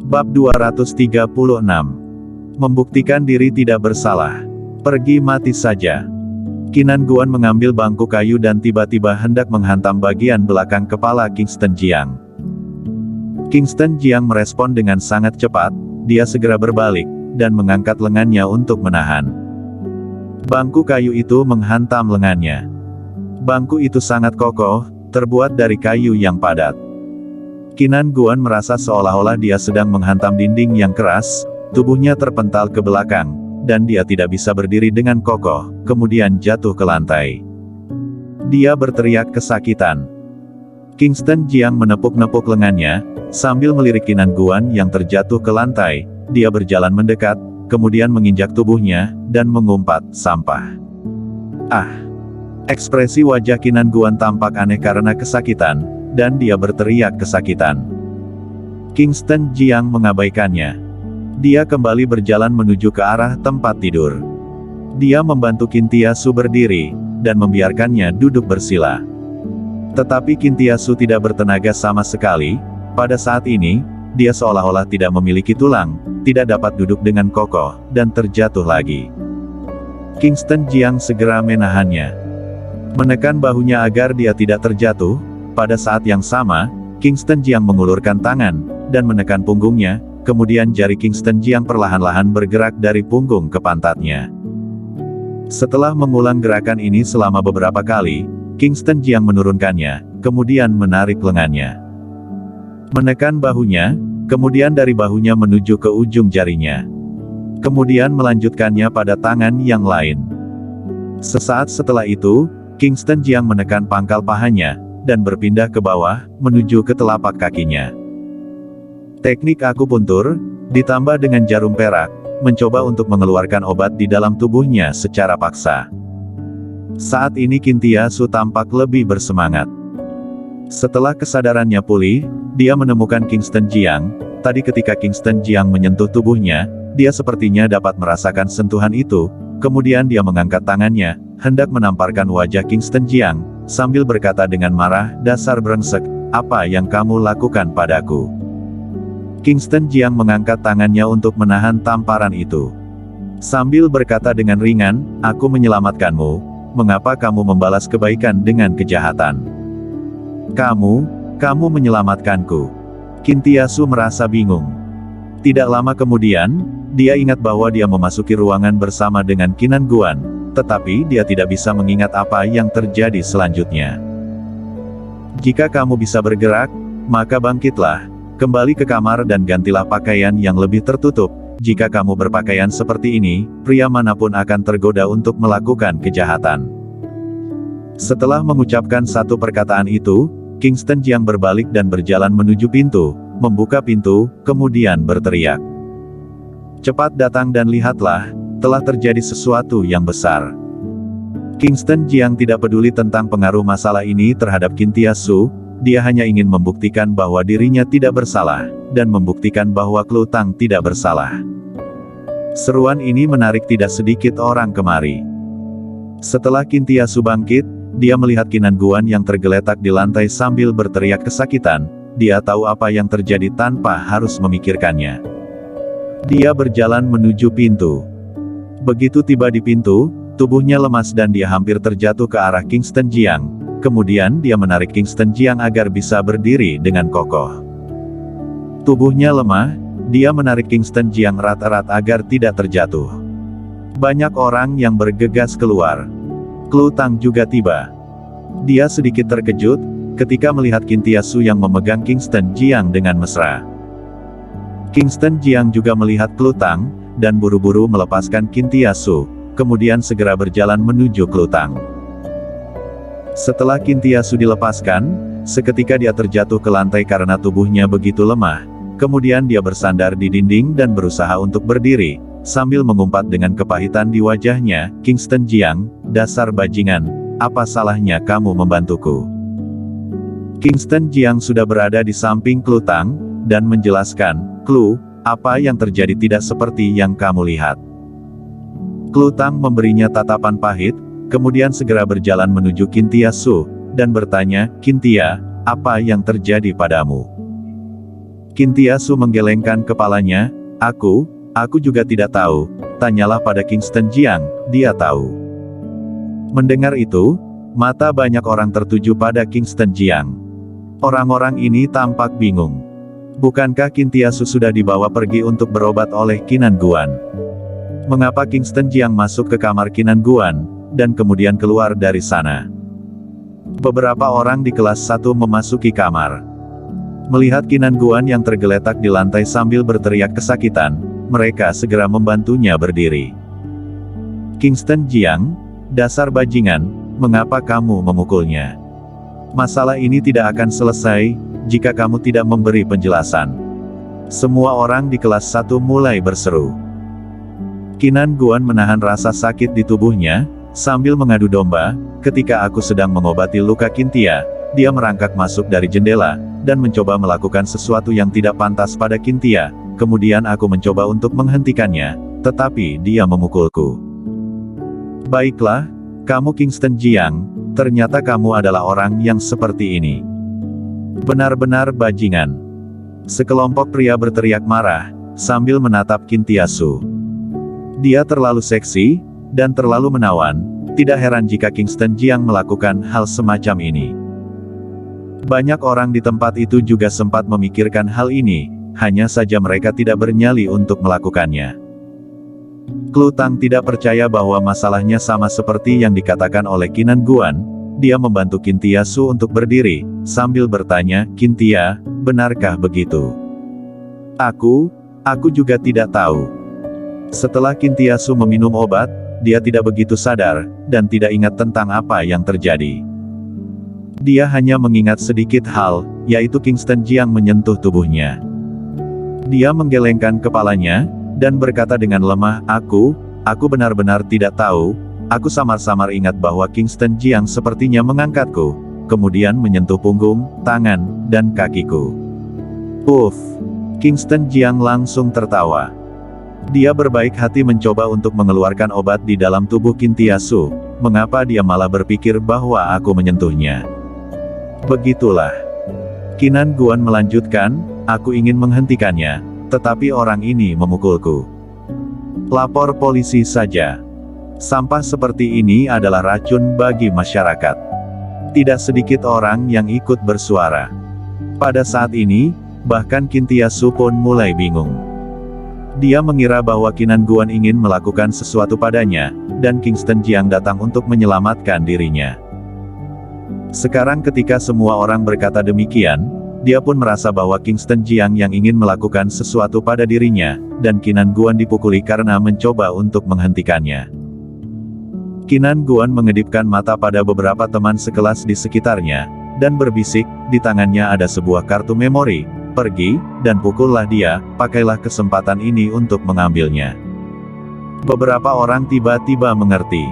Bab 236. Membuktikan diri tidak bersalah. Pergi mati saja. Qinan Guan mengambil bangku kayu dan tiba-tiba hendak menghantam bagian belakang kepala Kingston Jiang. Kingston Jiang merespon dengan sangat cepat, dia segera berbalik, dan mengangkat lengannya untuk menahan. Bangku kayu itu menghantam lengannya. Bangku itu sangat kokoh, terbuat dari kayu yang padat. Qinan Guan merasa seolah-olah dia sedang menghantam dinding yang keras, tubuhnya terpental ke belakang, dan dia tidak bisa berdiri dengan kokoh, kemudian jatuh ke lantai. Dia berteriak kesakitan. Kingston Jiang menepuk-nepuk lengannya, sambil melirik Qinan Guan yang terjatuh ke lantai. Dia berjalan mendekat, kemudian menginjak tubuhnya, dan mengumpat sampah. Ah! Ekspresi wajah Qinan Guan tampak aneh karena kesakitan, dan dia berteriak kesakitan. Kingston Jiang mengabaikannya. Dia kembali berjalan menuju ke arah tempat tidur. Dia membantu Qintiasu berdiri, dan membiarkannya duduk bersila. Tetapi Qintiasu tidak bertenaga sama sekali. Pada saat ini, dia seolah-olah tidak memiliki tulang, tidak dapat duduk dengan kokoh, dan terjatuh lagi. Kingston Jiang segera menahannya. Menekan bahunya agar dia tidak terjatuh. Pada saat yang sama, Kingston Jiang mengulurkan tangan, dan menekan punggungnya, kemudian jari Kingston Jiang perlahan-lahan bergerak dari punggung ke pantatnya. Setelah mengulang gerakan ini selama beberapa kali, Kingston Jiang menurunkannya, kemudian menarik lengannya. Menekan bahunya, kemudian dari bahunya menuju ke ujung jarinya. Kemudian melanjutkannya pada tangan yang lain. Sesaat setelah itu, Kingston Jiang menekan pangkal pahanya, dan berpindah ke bawah, menuju ke telapak kakinya. Teknik akupuntur, ditambah dengan jarum perak, mencoba untuk mengeluarkan obat di dalam tubuhnya secara paksa. Saat ini Qintiasu tampak lebih bersemangat. Setelah kesadarannya pulih, dia menemukan Kingston Jiang. Tadi ketika Kingston Jiang menyentuh tubuhnya, dia sepertinya dapat merasakan sentuhan itu, kemudian dia mengangkat tangannya, hendak menamparkan wajah Kingston Jiang, sambil berkata dengan marah, "Dasar brengsek, apa yang kamu lakukan padaku?" Kingston Jiang mengangkat tangannya untuk menahan tamparan itu. Sambil berkata dengan ringan, "Aku menyelamatkanmu, mengapa kamu membalas kebaikan dengan kejahatan? Kamu menyelamatkanku." Qintiasu merasa bingung. Tidak lama kemudian, dia ingat bahwa dia memasuki ruangan bersama dengan Qinan Guan, tetapi dia tidak bisa mengingat apa yang terjadi selanjutnya. "Jika kamu bisa bergerak, maka bangkitlah, kembali ke kamar dan gantilah pakaian yang lebih tertutup. Jika kamu berpakaian seperti ini, pria manapun akan tergoda untuk melakukan kejahatan." Setelah mengucapkan satu perkataan itu, Kingston Jiang berbalik dan berjalan menuju pintu, membuka pintu, kemudian berteriak, "Cepat datang dan lihatlah, telah terjadi sesuatu yang besar." Kingston Jiang tidak peduli tentang pengaruh masalah ini terhadap Qintiasu, dia hanya ingin membuktikan bahwa dirinya tidak bersalah, dan membuktikan bahwa Klu Tang tidak bersalah. Seruan ini menarik tidak sedikit orang kemari. Setelah Qintiasu bangkit, dia melihat Qinan Guan yang tergeletak di lantai sambil berteriak kesakitan. Dia tahu apa yang terjadi tanpa harus memikirkannya. Dia berjalan menuju pintu. Begitu tiba di pintu, tubuhnya lemas dan dia hampir terjatuh ke arah Kingston Jiang. Kemudian dia menarik Kingston Jiang agar bisa berdiri dengan kokoh. Tubuhnya lemah, dia menarik Kingston Jiang erat-erat agar tidak terjatuh. Banyak orang yang bergegas keluar. Klu Tang juga tiba. Dia sedikit terkejut, ketika melihat Qintiasu yang memegang Kingston Jiang dengan mesra. Kingston Jiang juga melihat Klu Tang, dan buru-buru melepaskan Qintiasu, kemudian segera berjalan menuju Klu Tang. Setelah Qintiasu dilepaskan, seketika dia terjatuh ke lantai karena tubuhnya begitu lemah. Kemudian dia bersandar di dinding dan berusaha untuk berdiri, sambil mengumpat dengan kepahitan di wajahnya, "Kingston Jiang, dasar bajingan, apa salahnya kamu membantuku?" Kingston Jiang sudah berada di samping Klu Tang, dan menjelaskan, "Klu, apa yang terjadi tidak seperti yang kamu lihat." Klu Tang memberinya tatapan pahit, kemudian segera berjalan menuju Qintiasu, dan bertanya, "Qintia, apa yang terjadi padamu?" Kintia Su menggelengkan kepalanya, aku juga tidak tahu, tanyalah pada Kingston Jiang, dia tahu. Mendengar itu, mata banyak orang tertuju pada Kingston Jiang. Orang-orang ini tampak bingung. Bukankah Kintia Su sudah dibawa pergi untuk berobat oleh Qinan Guan? Mengapa Kingston Jiang masuk ke kamar Qinan Guan, dan kemudian keluar dari sana? Beberapa orang di kelas 1 memasuki kamar. Melihat Qinan Guan yang tergeletak di lantai sambil berteriak kesakitan, mereka segera membantunya berdiri. Kingston Jiang, dasar bajingan, mengapa kamu memukulnya? Masalah ini tidak akan selesai, jika kamu tidak memberi penjelasan. Semua orang di kelas 1 mulai berseru. Qinan Guan menahan rasa sakit di tubuhnya, sambil mengadu domba, ketika aku sedang mengobati luka Kintia, dia merangkak masuk dari jendela, dan mencoba melakukan sesuatu yang tidak pantas pada Kintia, kemudian aku mencoba untuk menghentikannya, tetapi dia memukulku. Baiklah, kamu Kingston Jiang, ternyata kamu adalah orang yang seperti ini. Benar-benar bajingan. Sekelompok pria berteriak marah, sambil menatap Kintia Su. Dia terlalu seksi, dan terlalu menawan, tidak heran jika Kingston Jiang melakukan hal semacam ini. Banyak orang di tempat itu juga sempat memikirkan hal ini, hanya saja mereka tidak bernyali untuk melakukannya. Klu Tang tidak percaya bahwa masalahnya sama seperti yang dikatakan oleh Qinan Guan. Dia membantu Kintia Su untuk berdiri, sambil bertanya, Kintia, benarkah begitu? Aku juga tidak tahu. Setelah Kintia Su meminum obat, dia tidak begitu sadar, dan tidak ingat tentang apa yang terjadi. Dia hanya mengingat sedikit hal, yaitu Kingston Jiang menyentuh tubuhnya. Dia menggelengkan kepalanya, dan berkata dengan lemah, aku benar-benar tidak tahu, aku samar-samar ingat bahwa Kingston Jiang sepertinya mengangkatku, kemudian menyentuh punggung, tangan, dan kakiku. Kingston Jiang langsung tertawa. Dia berbaik hati mencoba untuk mengeluarkan obat di dalam tubuh Kintia Su, mengapa dia malah berpikir bahwa aku menyentuhnya? Begitulah. Qinan Guan melanjutkan, aku ingin menghentikannya, tetapi orang ini memukulku. Lapor polisi saja. Sampah seperti ini adalah racun bagi masyarakat. Tidak sedikit orang yang ikut bersuara. Pada saat ini, bahkan Kintia Su pun mulai bingung. Dia mengira bahwa Qinan Guan ingin melakukan sesuatu padanya, dan Kingston Jiang datang untuk menyelamatkan dirinya. Sekarang ketika semua orang berkata demikian, dia pun merasa bahwa Kingston Jiang yang ingin melakukan sesuatu pada dirinya, dan Qinan Guan dipukuli karena mencoba untuk menghentikannya. Qinan Guan mengedipkan mata pada beberapa teman sekelas di sekitarnya, dan berbisik, di tangannya ada sebuah kartu memori, pergi, dan pukullah dia, pakailah kesempatan ini untuk mengambilnya. Beberapa orang tiba-tiba mengerti.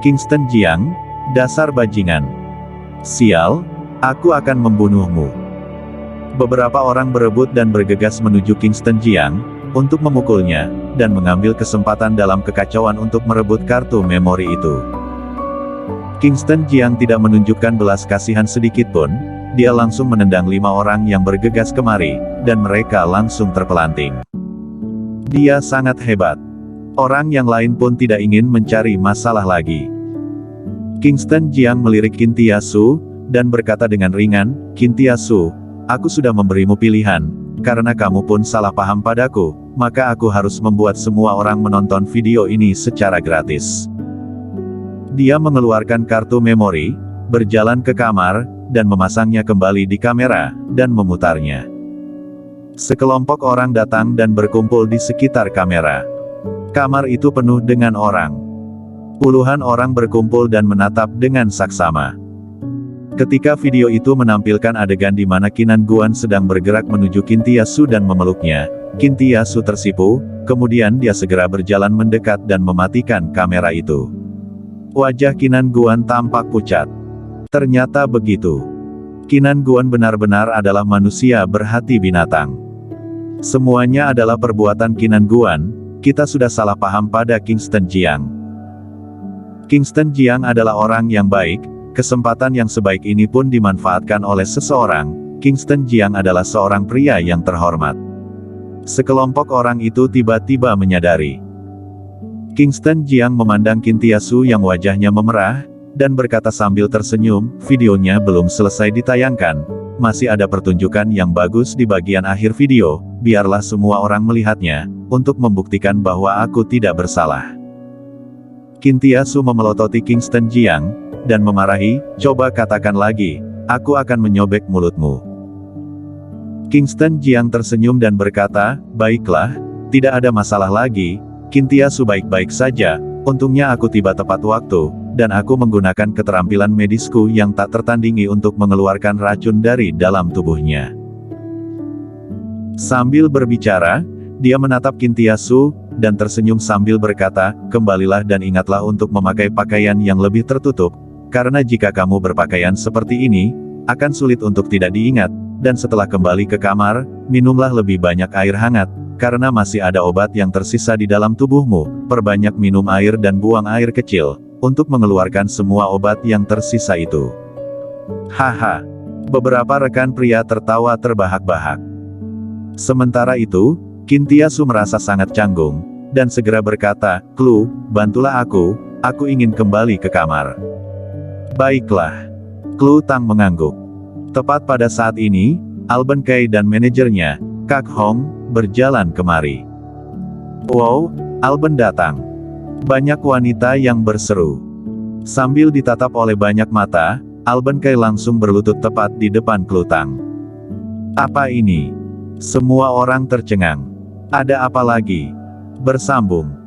Kingston Jiang, dasar bajingan. Sial, aku akan membunuhmu. Beberapa orang berebut dan bergegas menuju Kingston Jiang, untuk memukulnya, dan mengambil kesempatan dalam kekacauan untuk merebut kartu memori itu. Kingston Jiang tidak menunjukkan belas kasihan sedikitpun, dia langsung menendang 5 orang yang bergegas kemari, dan mereka langsung terpelanting. Dia sangat hebat. Orang yang lain pun tidak ingin mencari masalah lagi. Kingston Jiang melirik Kintia Su, dan berkata dengan ringan, Kintia Su, aku sudah memberimu pilihan, karena kamu pun salah paham padaku, maka aku harus membuat semua orang menonton video ini secara gratis. Dia mengeluarkan kartu memori, berjalan ke kamar, dan memasangnya kembali di kamera, dan memutarnya. Sekelompok orang datang dan berkumpul di sekitar kamera. Kamar itu penuh dengan orang. Puluhan orang berkumpul dan menatap dengan saksama. Ketika video itu menampilkan adegan di mana Qinan Guan sedang bergerak menuju Kintia Su dan memeluknya, Kintia Su tersipu, kemudian dia segera berjalan mendekat dan mematikan kamera itu. Wajah Qinan Guan tampak pucat. Ternyata begitu. Qinan Guan benar-benar adalah manusia berhati binatang. Semuanya adalah perbuatan Qinan Guan, kita sudah salah paham pada Kingston Jiang. Kingston Jiang adalah orang yang baik, kesempatan yang sebaik ini pun dimanfaatkan oleh seseorang, Kingston Jiang adalah seorang pria yang terhormat. Sekelompok orang itu tiba-tiba menyadari. Kingston Jiang memandang Qin Tiasu yang wajahnya memerah, dan berkata sambil tersenyum, videonya belum selesai ditayangkan, masih ada pertunjukan yang bagus di bagian akhir video, biarlah semua orang melihatnya, untuk membuktikan bahwa aku tidak bersalah. Qin Tiasu memelototi Kingston Jiang, dan memarahi, coba katakan lagi, aku akan menyobek mulutmu. Kingston Jiang tersenyum dan berkata, baiklah, tidak ada masalah lagi, Qin Tiasu baik-baik saja, untungnya aku tiba tepat waktu, dan aku menggunakan keterampilan medisku yang tak tertandingi untuk mengeluarkan racun dari dalam tubuhnya. Sambil berbicara, dia menatap Qin Tiasu, dan tersenyum sambil berkata, kembalilah dan ingatlah untuk memakai pakaian yang lebih tertutup, karena jika kamu berpakaian seperti ini, akan sulit untuk tidak diingat, dan setelah kembali ke kamar, minumlah lebih banyak air hangat, karena masih ada obat yang tersisa di dalam tubuhmu, perbanyak minum air dan buang air kecil, untuk mengeluarkan semua obat yang tersisa itu. Haha. Beberapa rekan pria tertawa terbahak-bahak. Sementara itu, Qin Tiasu merasa sangat canggung, dan segera berkata, Klu, bantulah aku ingin kembali ke kamar. Baiklah. Klu Tang mengangguk. Tepat pada saat ini, Alban Kai dan manajernya, Kak Hong, berjalan kemari. Wow, Alban datang. Banyak wanita yang berseru. Sambil ditatap oleh banyak mata, Alban Kai langsung berlutut tepat di depan Klu Tang. Apa ini? Semua orang tercengang. Ada apa lagi? Bersambung.